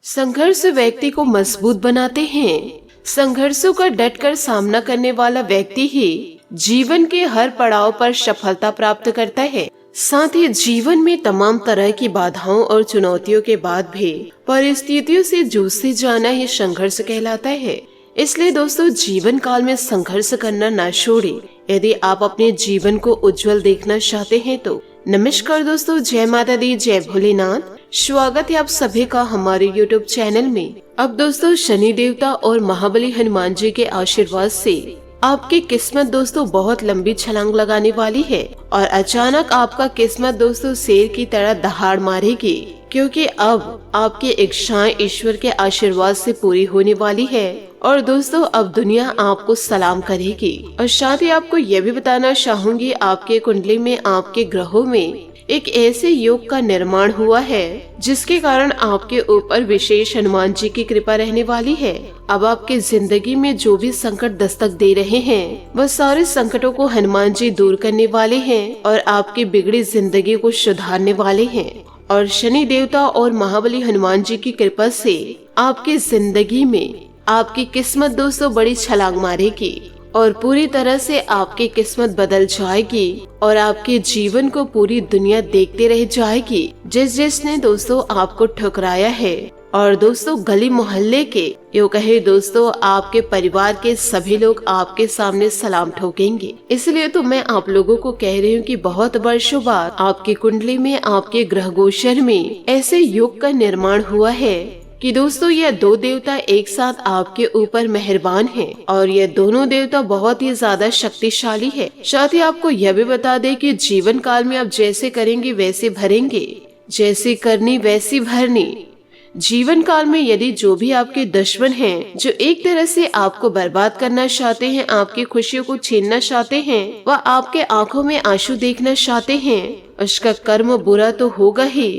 संघर्ष व्यक्ति को मजबूत बनाते हैं। संघर्षों का डटकर सामना करने वाला व्यक्ति ही जीवन के हर पड़ाव पर सफलता प्राप्त करता है। साथ ही जीवन में तमाम तरह की बाधाओं और चुनौतियों के बाद भी परिस्थितियों से जूझते जाना ही संघर्ष कहलाता है। इसलिए दोस्तों, जीवन काल में संघर्ष करना ना छोड़े यदि आप अपने जीवन को उज्जवल देखना चाहते हैं तो। नमस्कार दोस्तों, जय माता दी, जय भोलेनाथ। स्वागत है आप सभी का हमारे YouTube चैनल में। अब दोस्तों, शनि देवता और महाबली हनुमान जी के आशीर्वाद से आपकी किस्मत दोस्तों बहुत लंबी छलांग लगाने वाली है और अचानक आपका किस्मत दोस्तों शेर की तरह दहाड़ मारेगी, क्योंकि अब आपकी इच्छाएं ईश्वर के आशीर्वाद से पूरी होने वाली है। और दोस्तों, अब दुनिया आपको सलाम करेगी। और साथ ही आपको यह भी बताना चाहूंगी, आपके कुंडली में आपके ग्रहों में एक ऐसे योग का निर्माण हुआ है जिसके कारण आपके ऊपर विशेष हनुमान जी की कृपा रहने वाली है। अब आपके जिंदगी में जो भी संकट दस्तक दे रहे हैं वह सारे संकटों को हनुमान जी दूर करने वाले हैं और आपकी बिगड़ी जिंदगी को सुधारने वाले हैं। और शनि देवता और महाबली हनुमान जी की कृपा से आपकी जिंदगी में आपकी किस्मत दोस्तों बड़ी छलांग मारेगी और पूरी तरह से आपकी किस्मत बदल जाएगी और आपके जीवन को पूरी दुनिया देखते रह जाएगी। जिसने दोस्तों आपको ठुकराया है और दोस्तों गली मोहल्ले के यूँ कहे दोस्तों आपके परिवार के सभी लोग आपके सामने सलाम ठोकेंगे। इसलिए तो मैं आप लोगों को कह रही हूँ कि बहुत वर्षों बाद आपकी कुंडली में आपके ग्रह गोचर में ऐसे योग का निर्माण हुआ है कि दोस्तों यह दो देवता एक साथ आपके ऊपर मेहरबान हैं और ये दोनों देवता बहुत ही ज्यादा शक्तिशाली है। साथ ही आपको यह भी बता दें कि जीवन काल में आप जैसे करेंगे वैसे भरेंगे, जैसे करनी वैसी भरनी। जीवन काल में यदि जो भी आपके दुश्मन हैं, जो एक तरह से आपको बर्बाद करना चाहते हैं, आपकी खुशियों को छीनना चाहते हैं, वह आपके आंखों में आंसू देखना चाहते हैं, उसका कर्म बुरा तो होगा ही,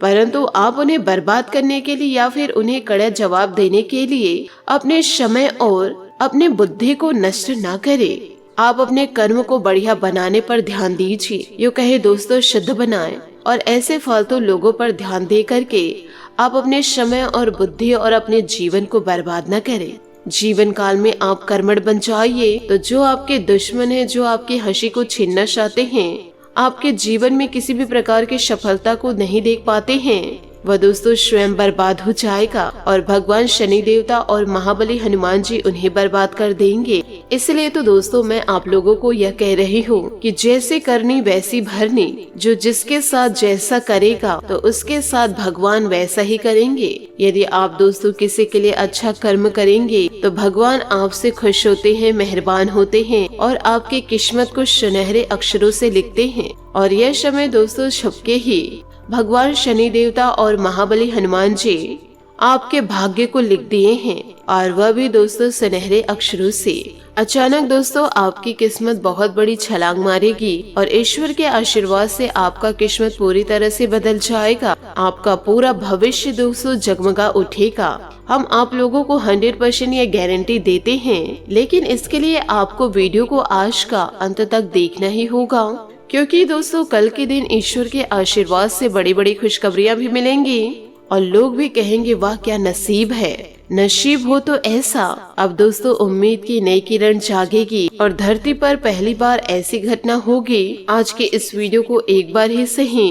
परंतु आप उन्हें बर्बाद करने के लिए या फिर उन्हें कड़ा जवाब देने के लिए अपने समय और अपने बुद्धि को नष्ट ना करें। आप अपने कर्म को बढ़िया बनाने पर ध्यान दीजिए, यूँ कहे दोस्तों शुद्ध बनाएं और ऐसे फालतू लोगों पर ध्यान दे करके आप अपने समय और बुद्धि और अपने जीवन को बर्बाद न करें। जीवन काल में आप कर्मठ बन जाइए तो जो आपके दुश्मन है, जो आपकी हंसी को छीनना चाहते हैं, आपके जीवन में किसी भी प्रकार की सफलता को नहीं देख पाते हैं, वह दोस्तों स्वयं बर्बाद हो जाएगा और भगवान शनि देवता और महाबली हनुमान जी उन्हें बर्बाद कर देंगे। इसलिए तो दोस्तों मैं आप लोगों को यह कह रही हूँ कि जैसे करनी वैसी भरनी। जो जिसके साथ जैसा करेगा तो उसके साथ भगवान वैसा ही करेंगे। यदि आप दोस्तों किसी के लिए अच्छा कर्म करेंगे तो भगवान आपसे खुश होते हैं, मेहरबान होते हैं और आपकी किस्मत को सुनहरे अक्षरों से लिखते हैं। और यह समय दोस्तों छुपके ही भगवान शनि देवता और महाबली हनुमान जी आपके भाग्य को लिख दिए हैं और वह भी दोस्तों सुनहरे अक्षरों से। अचानक दोस्तों आपकी किस्मत बहुत बड़ी छलांग मारेगी और ईश्वर के आशीर्वाद से आपका किस्मत पूरी तरह से बदल जाएगा। आपका पूरा भविष्य दोस्तों जगमगा उठेगा। हम आप लोगों को 100% ये गारंटी देते हैं, लेकिन इसके लिए आपको वीडियो को आज का अंत तक देखना ही होगा, क्योंकि दोस्तों कल के दिन ईश्वर के आशीर्वाद से बड़ी बड़ी खुशखबरियां भी मिलेंगी और लोग भी कहेंगे वाह क्या नसीब है। नसीब हो तो ऐसा। अब दोस्तों उम्मीद की नई किरण जागेगी और धरती पर पहली बार ऐसी घटना होगी। आज के इस वीडियो को एक बार ही सही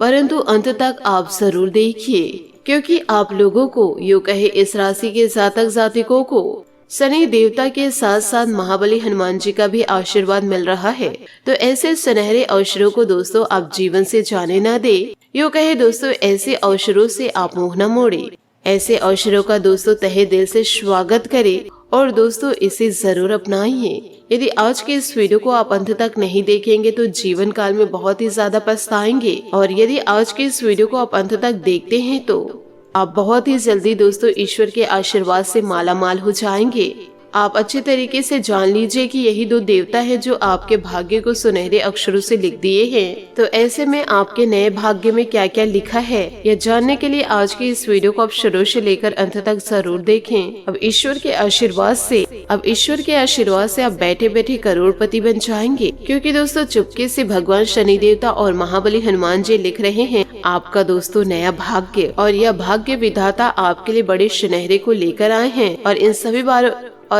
परंतु अंत तक आप जरूर देखिए, क्योंकि आप लोगों को यूँ कहे इस राशि के जातक जातिकों को शनि देवता के साथ साथ महाबली हनुमान जी का भी आशीर्वाद मिल रहा है। तो ऐसे सुनहरे अवसरों को दोस्तों आप जीवन से जाने ना दे। यूँ कहे दोस्तों ऐसे अवसरों से आप मुंह न मोड़े। ऐसे अवसरों का दोस्तों तहे दिल से स्वागत करें और दोस्तों इसे जरूर अपनाइए। यदि आज के इस वीडियो को आप अंत तक नहीं देखेंगे तो जीवन काल में बहुत ही ज्यादा पछताएंगे, और यदि आज के इस वीडियो को आप अंत तक देखते हैं तो आप बहुत ही जल्दी दोस्तों ईश्वर के आशीर्वाद से माला माल हो जाएंगे। आप अच्छे तरीके से जान लीजिए कि यही 2 देवता है जो आपके भाग्य को सुनहरे अक्षरों से लिख दिए हैं। तो ऐसे में आपके नए भाग्य में क्या क्या लिखा है, यह जानने के लिए आज की इस वीडियो को आप शुरू से लेकर अंत तक जरूर देखें। अब ईश्वर के आशीर्वाद से आप बैठे बैठे करोड़पति बन जाएंगे, क्योंकि दोस्तों चुपके से भगवान शनि देवता और महाबली हनुमान जी लिख रहे हैं आपका दोस्तों नया भाग्य। और यह भाग्य विधाता आपके लिए बड़े सुनहरे को लेकर आए हैं और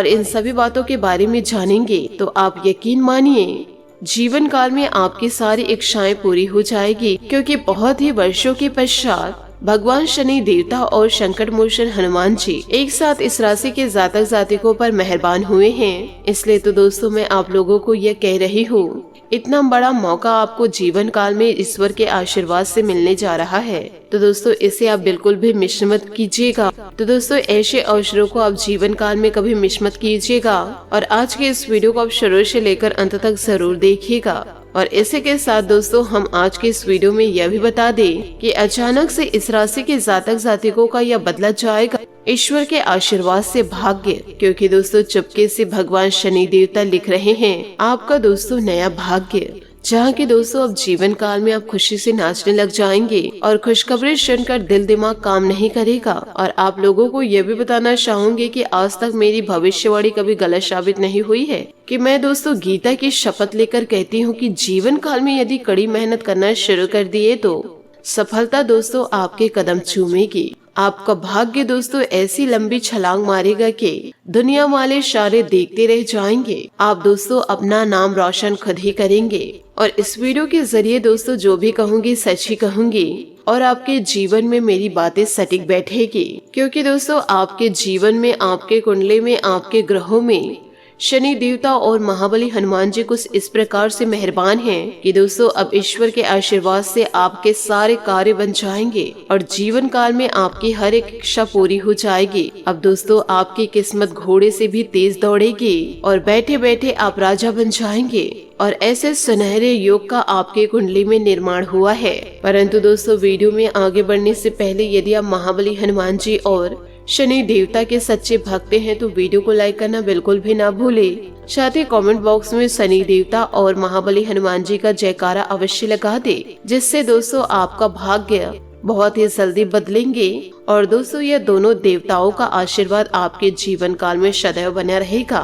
इन सभी बातों के बारे में जानेंगे तो आप यकीन मानिए जीवन काल में आपकी सारी इच्छाएं पूरी हो जाएगी, क्योंकि बहुत ही वर्षों के पश्चात भगवान शनि देवता और संकट मोचन हनुमान जी एक साथ इस राशि के जातक जातिकों पर मेहरबान हुए हैं। इसलिए तो दोस्तों मैं आप लोगों को यह कह रही हूँ, इतना बड़ा मौका आपको जीवन काल में ईश्वर के आशीर्वाद से मिलने जा रहा है, तो दोस्तों इसे आप बिल्कुल भी मिस मत कीजिएगा। तो दोस्तों ऐसे अवसरों को आप जीवन काल में कभी मिस मत कीजिएगा और आज के इस वीडियो को आप शुरू से लेकर अंत तक जरूर देखिएगा। और इसी के साथ दोस्तों हम आज के इस वीडियो में यह भी बता दें कि अचानक से इस राशि के जातक जातिकों का यह बदला जाएगा ईश्वर के आशीर्वाद से भाग्य, क्योंकि दोस्तों चुपके से भगवान शनि देवता लिख रहे हैं आपका दोस्तों नया भाग्य, जहाँ के दोस्तों अब जीवन काल में आप खुशी से नाचने लग जाएंगे और खुशखबरी सुनकर दिल दिमाग काम नहीं करेगा। और आप लोगों को यह भी बताना चाहूंगी कि आज तक मेरी भविष्यवाणी कभी गलत साबित नहीं हुई है, कि मैं दोस्तों गीता की शपथ लेकर कहती हूँ कि जीवन काल में यदि कड़ी मेहनत करना शुरू कर दिए तो सफलता दोस्तों आपके कदम चूमेगी। आपका भाग्य दोस्तों ऐसी लंबी छलांग मारेगा कि दुनिया वाले सारे देखते रह जाएंगे। आप दोस्तों अपना नाम रोशन खुद ही करेंगे और इस वीडियो के जरिए दोस्तों जो भी कहूँगी सच ही कहूँगी और आपके जीवन में मेरी बातें सटीक बैठेगी, क्योंकि दोस्तों आपके जीवन में, आपके कुंडली में, आपके ग्रहों में शनि देवता और महाबली हनुमान जी कुछ इस प्रकार से मेहरबान हैं कि दोस्तों अब ईश्वर के आशीर्वाद से आपके सारे कार्य बन जाएंगे और जीवन काल में आपकी हर एक इच्छा पूरी हो जाएगी। अब दोस्तों आपकी किस्मत घोड़े से भी तेज दौड़ेगी और बैठे बैठे आप राजा बन जाएंगे और ऐसे सुनहरे योग का आपके कुंडली में निर्माण हुआ है। परंतु दोस्तों वीडियो में आगे बढ़ने से पहले यदि आप महाबली हनुमान जी और शनि देवता के सच्चे भक्त हैं तो वीडियो को लाइक करना बिल्कुल भी ना भूलें। साथ ही कमेंट बॉक्स में शनि देवता और महाबली हनुमान जी का जयकारा अवश्य लगा दे, जिससे दोस्तों आपका भाग्य बहुत ही जल्दी बदलेंगे और दोस्तों यह दोनों देवताओं का आशीर्वाद आपके जीवन काल में सदैव बना रहेगा।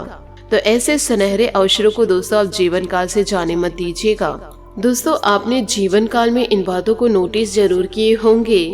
तो ऐसे सुनहरे अवसरों को दोस्तों आप जीवन काल से जाने मत दीजिएगा। दोस्तों आपने जीवन काल में इन बातों को नोटिस जरूर किए होंगे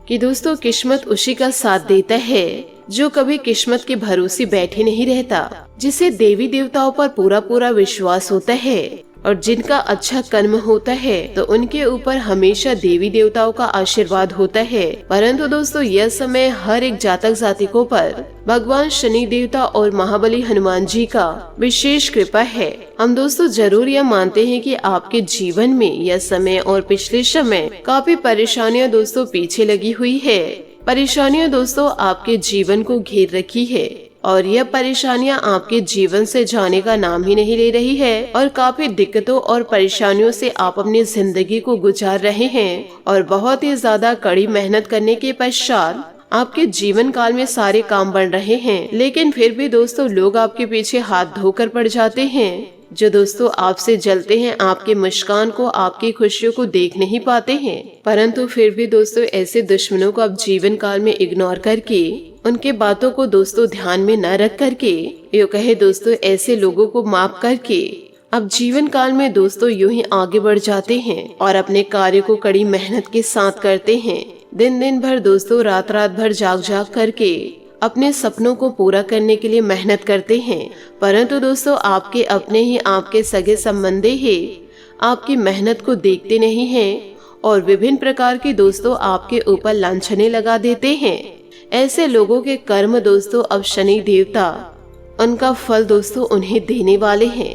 कि दोस्तों किस्मत उसी का साथ देता है जो कभी किस्मत के भरोसे बैठे नहीं रहता, जिसे देवी देवताओं पर पूरा पूरा विश्वास होता है और जिनका अच्छा कर्म होता है तो उनके ऊपर हमेशा देवी देवताओं का आशीर्वाद होता है। परंतु दोस्तों यह समय हर एक जातक जातिकों पर भगवान शनि देवता और महाबली हनुमान जी का विशेष कृपा है। हम दोस्तों जरूर यह मानते हैं कि आपके जीवन में यह समय और पिछले समय काफी परेशानियां दोस्तों पीछे लगी हुई है। परेशानियां दोस्तों आपके जीवन को घेर रखी है और यह परेशानियां आपके जीवन से जाने का नाम ही नहीं ले रही है और काफी दिक्कतों और परेशानियों से आप अपनी जिंदगी को गुजार रहे हैं और बहुत ही ज्यादा कड़ी मेहनत करने के पश्चात आपके जीवन काल में सारे काम बन रहे हैं, लेकिन फिर भी दोस्तों लोग आपके पीछे हाथ धोकर पड़ जाते हैं, जो दोस्तों आपसे जलते हैं, आपके मुस्कान को, आपकी खुशियों को देख नहीं पाते हैं। परंतु फिर भी दोस्तों ऐसे दुश्मनों को आप जीवन काल में इग्नोर करके, उनके बातों को दोस्तों ध्यान में न रख करके, यो कहे दोस्तों ऐसे लोगों को माफ करके अब जीवन काल में दोस्तों यूं ही आगे बढ़ जाते हैं और अपने कार्य को कड़ी मेहनत के साथ करते हैं। दिन दिन भर दोस्तों, रात रात भर जाग जाग करके अपने सपनों को पूरा करने के लिए मेहनत करते हैं। परंतु दोस्तों आपके अपने ही, आपके सगे संबंधी ही आपकी मेहनत को देखते नहीं हैं और विभिन्न प्रकार के दोस्तों आपके ऊपर लांछने लगा देते हैं। ऐसे लोगों के कर्म दोस्तों अब शनि देवता उनका फल दोस्तों उन्हें देने वाले हैं।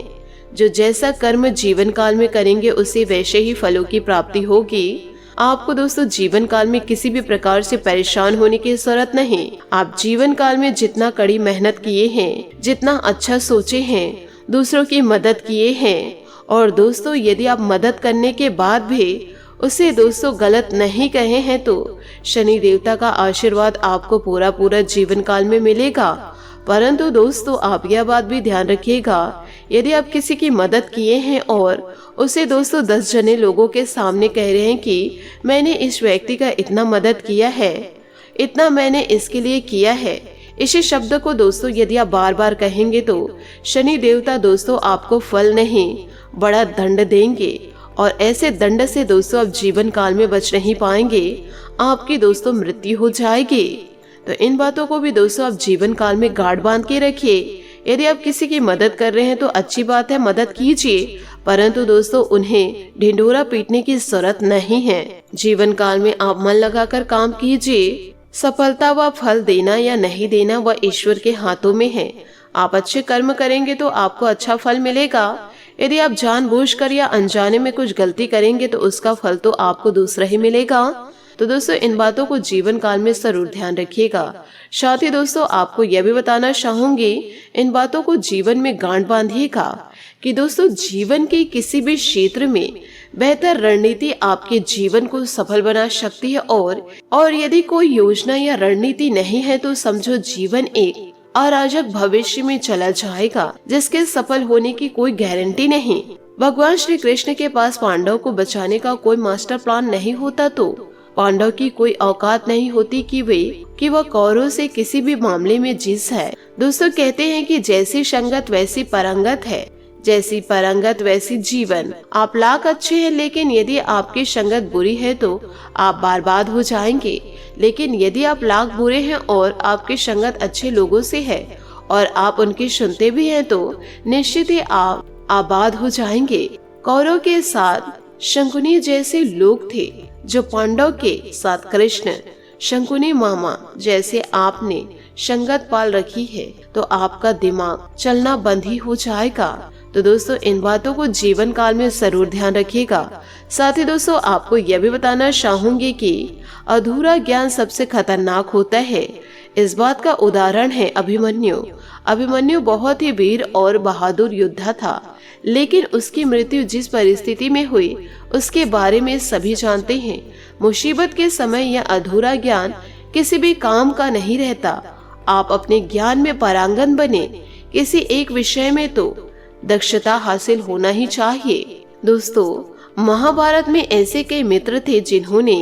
जो जैसा कर्म जीवन काल में करेंगे उसे वैसे ही फलों की प्राप्ति होगी। आपको दोस्तों जीवन काल में किसी भी प्रकार से परेशान होने की जरूरत नहीं। आप जीवन काल में जितना कड़ी मेहनत किए हैं, जितना अच्छा सोचे हैं, दूसरों की मदद किए हैं और दोस्तों यदि आप मदद करने के बाद भी उसे दोस्तों गलत नहीं कहे हैं तो शनि देवता का आशीर्वाद आपको पूरा पूरा जीवन काल में मिलेगा। परंतु दोस्तों आप यह बात भी ध्यान रखिएगा, यदि आप किसी की मदद किए हैं और उसे दोस्तों 10 जने लोगों के सामने कह रहे हैं कि मैंने इस व्यक्ति का इतना मदद किया है, इतना मैंने इसके लिए किया है, इसी शब्द को दोस्तों यदि आप बार बार कहेंगे तो शनि देवता दोस्तों आपको फल नहीं बड़ा दंड देंगे और ऐसे दंड से दोस्तों आप जीवन काल में बच नहीं पाएंगे, आपकी दोस्तों मृत्यु हो जाएगी। तो इन बातों को भी दोस्तों आप जीवन काल में गांठ बांध के रखिए। यदि आप किसी की मदद कर रहे हैं तो अच्छी बात है, मदद कीजिए, परंतु दोस्तों उन्हें ढिंढोरा पीटने की जरूरत नहीं है। जीवन काल में आप मन लगाकर काम कीजिए। सफलता व फल देना या नहीं देना वह ईश्वर के हाथों में है। आप अच्छे कर्म करेंगे तो आपको अच्छा फल मिलेगा। यदि आप जानबूझकर या अनजाने में कुछ गलती करेंगे तो उसका फल तो आपको दूसरा ही मिलेगा। तो दोस्तों इन बातों को जीवन काल में जरूर ध्यान रखिएगा। साथ ही दोस्तों आपको यह भी बताना चाहूंगी, इन बातों को जीवन में गांठ बांधिएगा कि दोस्तों जीवन के किसी भी क्षेत्र में बेहतर रणनीति आपके जीवन को सफल बना सकती है और यदि कोई योजना या रणनीति नहीं है तो समझो जीवन एक अराजक भविष्य में चला जाएगा जिसके सफल होने की कोई गारंटी नहीं। भगवान श्री कृष्ण के पास पांडव को बचाने का कोई मास्टर प्लान नहीं होता तो पांडव की कोई औकात नहीं होती कि वह कौरवों से किसी भी मामले में जीत है। दोस्तों कहते हैं कि जैसी संगत वैसी परंगत है, जैसी परंगत वैसी जीवन। आप लाख अच्छे हैं लेकिन यदि आपकी संगत बुरी है तो आप बर्बाद हो जाएंगे, लेकिन यदि आप लाख बुरे हैं और आपकी संगत अच्छे लोगों से है और आप उनकी सुनते भी हैं तो निश्चित ही आप आबाद हो जाएंगे। कौरव के साथ शंकुनी जैसे लोग थे जो पांडव के साथ कृष्ण, शंकुनी मामा जैसे आपने संगत पाल रखी है तो आपका दिमाग चलना बंद ही हो जाएगा। तो दोस्तों इन बातों को जीवन काल में जरूर ध्यान रखिएगा। साथ ही दोस्तों आपको यह भी बताना चाहूंगी कि अधूरा ज्ञान सबसे खतरनाक होता है। इस बात का उदाहरण है अभिमन्यु। अभिमन्यु बहुत ही वीर और बहादुर योद्धा था, लेकिन उसकी मृत्यु जिस परिस्थिति में हुई उसके बारे में सभी जानते हैं। मुसीबत के समय यह अधूरा ज्ञान किसी भी काम का नहीं रहता। आप अपने ज्ञान में पारंगत बने, किसी एक विषय में तो दक्षता हासिल होना ही चाहिए। दोस्तों महाभारत में ऐसे कई मित्र थे जिन्होंने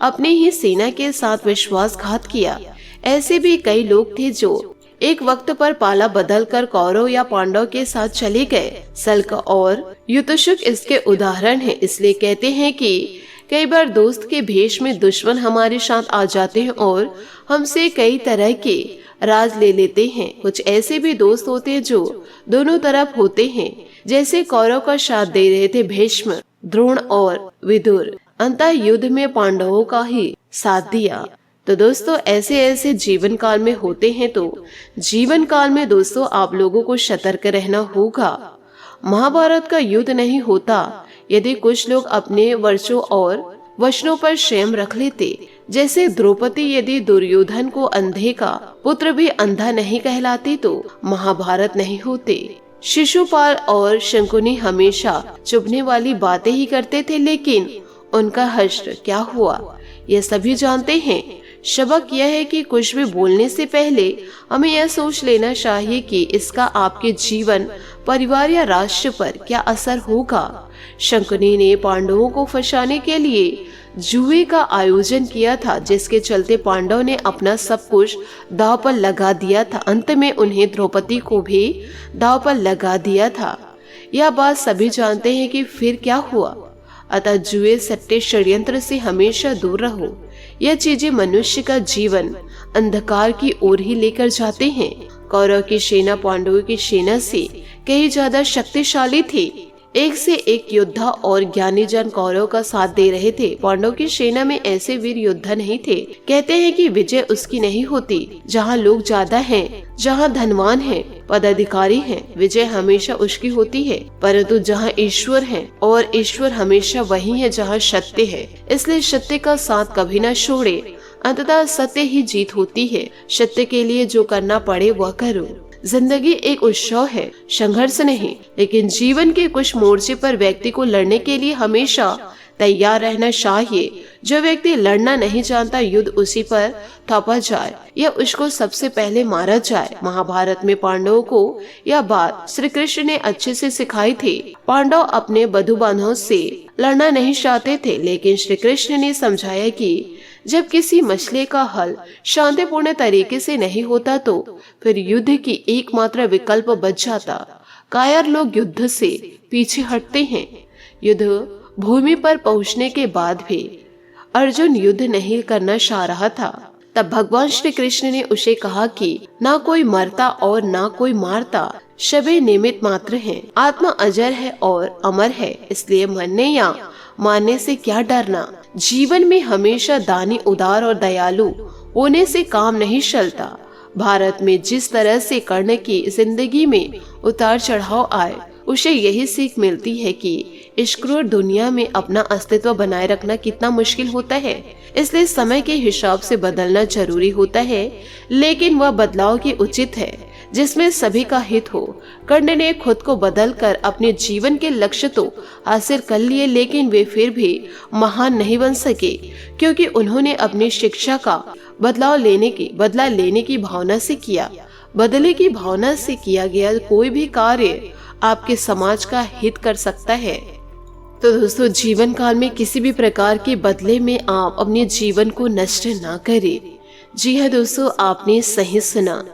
अपने ही सेना के साथ विश्वासघात किया। ऐसे भी कई लोग थे जो एक वक्त पर पाला बदलकर कौरव या पांडव के साथ चले गए। सल्क और युतशुक इसके उदाहरण हैं। इसलिए कहते हैं कि कई बार दोस्त के भेष में दुश्मन हमारे साथ आ जाते हैं और हमसे कई तरह के राज ले लेते हैं। कुछ ऐसे भी दोस्त होते हैं जो दोनों तरफ होते हैं, जैसे कौरव का साथ दे रहे थे भीष्म, द्रोण और विदुर। अंतः युद्ध में पांडवों का ही साथ दिया। तो दोस्तों ऐसे ऐसे जीवन काल में होते हैं। तो जीवन काल में दोस्तों आप लोगों को सतर्क रहना होगा। महाभारत का युद्ध नहीं होता यदि कुछ लोग अपने वर्षों और वचनों पर संयम रख लेते। जैसे द्रौपदी यदि दुर्योधन को अंधे का पुत्र भी अंधा नहीं कहलाती तो महाभारत नहीं होते। शिशुपाल और शंकुनी हमेशा चुभने वाली बातें ही करते थे, लेकिन उनका हश्र क्या हुआ यह सभी जानते हैं। सबक यह है कि कुछ भी बोलने से पहले हमें यह सोच लेना चाहिए कि इसका आपके जीवन, परिवार या राष्ट्र पर क्या असर होगा। शंकुनी ने पांडवों को फंसाने के लिए जुए का आयोजन किया था, जिसके चलते पांडव ने अपना सब कुछ दांव पर लगा दिया था। अंत में उन्हें द्रौपदी को भी दांव पर लगा दिया था। यह बात सभी जानते हैं कि फिर क्या हुआ। अतः जुए, सट्टे, षड्यंत्र से हमेशा दूर रहो। यह चीजें मनुष्य का जीवन अंधकार की ओर ही लेकर जाते हैं। कौरव की सेना पांडवों की सेना से कहीं ज्यादा शक्तिशाली थी। एक से एक योद्धा और ज्ञानी जन कौरव का साथ दे रहे थे। पांडव की सेना में ऐसे वीर योद्धा नहीं थे। कहते हैं कि विजय उसकी नहीं होती जहाँ लोग ज्यादा हैं, जहाँ धनवान हैं, पदाधिकारी हैं, विजय हमेशा उसकी होती है। परंतु जहाँ ईश्वर है, और ईश्वर हमेशा वही है जहाँ सत्य है। इसलिए सत्य का साथ कभी न छोड़े। अंततः सत्य ही जीत होती है। सत्य के लिए जो करना पड़े वह करो। जिंदगी एक उत्सव है, संघर्ष नहीं। लेकिन जीवन के कुछ मोर्चे पर व्यक्ति को लड़ने के लिए हमेशा तैयार रहना चाहिए। जो व्यक्ति लड़ना नहीं जानता, युद्ध उसी पर थोपा जाए या उसको सबसे पहले मारा जाए। महाभारत में पांडवों को यह बात श्री कृष्ण ने अच्छे से सिखाई थी। पांडव अपने बंधु बांधवों से लड़ना नहीं चाहते थे, लेकिन श्री कृष्ण ने समझाया कि जब किसी मसले का हल शांतिपूर्ण तरीके से नहीं होता तो फिर युद्ध की एकमात्र विकल्प बच जाता। कायर लोग युद्ध से पीछे हटते हैं। युद्ध भूमि पर पहुंचने के बाद भी अर्जुन युद्ध नहीं करना चाह रहा था। तब भगवान श्री कृष्ण ने उसे कहा कि ना कोई मरता और ना कोई मारता, शबे निमित्त मात्र हैं। आत्मा अजर है और अमर है, इसलिए मरने या मारने से क्या डरना। जीवन में हमेशा दानी, उदार और दयालु होने से काम नहीं चलता। भारत में जिस तरह से कर्ण की जिंदगी में उतार चढ़ाव आए, उसे यही सीख मिलती है कि इस क्रूर दुनिया में अपना अस्तित्व बनाए रखना कितना मुश्किल होता है। इसलिए समय के हिसाब से बदलना जरूरी होता है, लेकिन वह बदलाव की उचित है जिसमें सभी का हित हो। कर्ण ने खुद को बदलकर अपने जीवन के लक्ष्य तो हासिल कर लिए, लेकिन वे फिर भी महान नहीं बन सके, क्योंकि उन्होंने अपनी शिक्षा का बदला लेने की भावना से किया। बदले की भावना से किया गया कोई भी कार्य आपके समाज का हित कर सकता है। तो दोस्तों, जीवन काल में किसी भी प्रकार के बदले में आप अपने जीवन को नष्ट ना करें। जी हाँ दोस्तों, आपने सही सुना।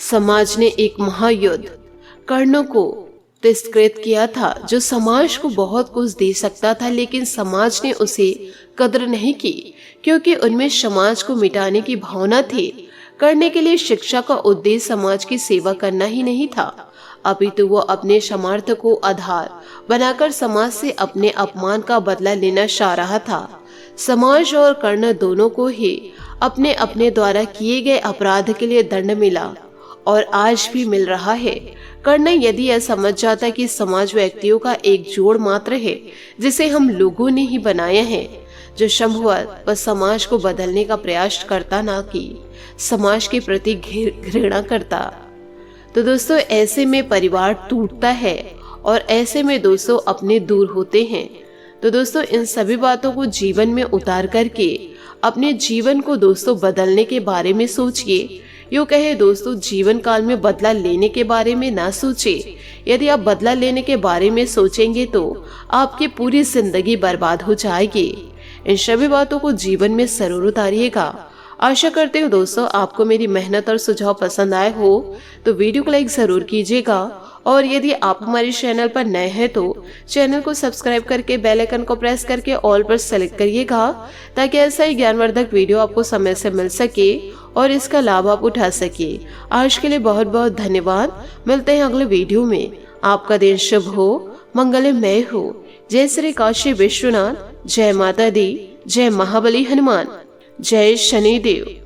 समाज ने एक महायुद्ध कर्ण को तिरस्कृत किया था, जो समाज को बहुत कुछ दे सकता था, लेकिन समाज ने उसे कदर नहीं की, क्योंकि उनमें समाज को मिटाने की भावना थी। करने के लिए शिक्षा का उद्देश्य समाज की सेवा करना ही नहीं था, अपितु वो अपने सामर्थ्य को आधार बनाकर समाज से अपने अपमान का बदला लेना चाह रहा था। समाज और कर्ण दोनों को ही अपने अपने द्वारा किए गए अपराध के लिए दंड मिला और आज भी मिल रहा है। कर्ण यदि यह समझ जाता कि समाज व्यक्तियों का एक जोड़ मात्र है जिसे हम लोगों ने ही बनाया है, जो संभवतः वह समाज को बदलने का प्रयास करता, ना कि समाज के प्रति घृणा करता। तो दोस्तों, ऐसे में परिवार टूटता है और ऐसे में दोस्तों अपने दूर होते हैं। तो दोस्तों, इन सभी बातों को जीवन में उतार करके अपने जीवन को दोस्तों बदलने के बारे में सोचिए। यूँ कहे दोस्तों, जीवन काल में बदला लेने के बारे में ना सोचे। यदि आप बदला लेने के बारे में सोचेंगे तो आपकी पूरी जिंदगी बर्बाद हो जाएगी। इन सभी बातों को जीवन में जरूर उतारिएगा। आशा करते हूँ दोस्तों आपको मेरी मेहनत और सुझाव पसंद आए हो, तो वीडियो को लाइक जरूर कीजिएगा। और यदि आप हमारे चैनल पर नए हैं तो चैनल को सब्सक्राइब करके बेल आइकन को प्रेस करके ऑल पर सेलेक्ट करिएगा, ताकि ऐसा ही ज्ञानवर्धक वीडियो आपको समय से मिल सके और इसका लाभ आप उठा सके। आज के लिए बहुत बहुत धन्यवाद। मिलते हैं अगले वीडियो में। आपका दिन शुभ हो, मंगलमय हो। जय श्री काशी विश्वनाथ, जय माता दी, जय महाबली हनुमान, जय शनिदेव।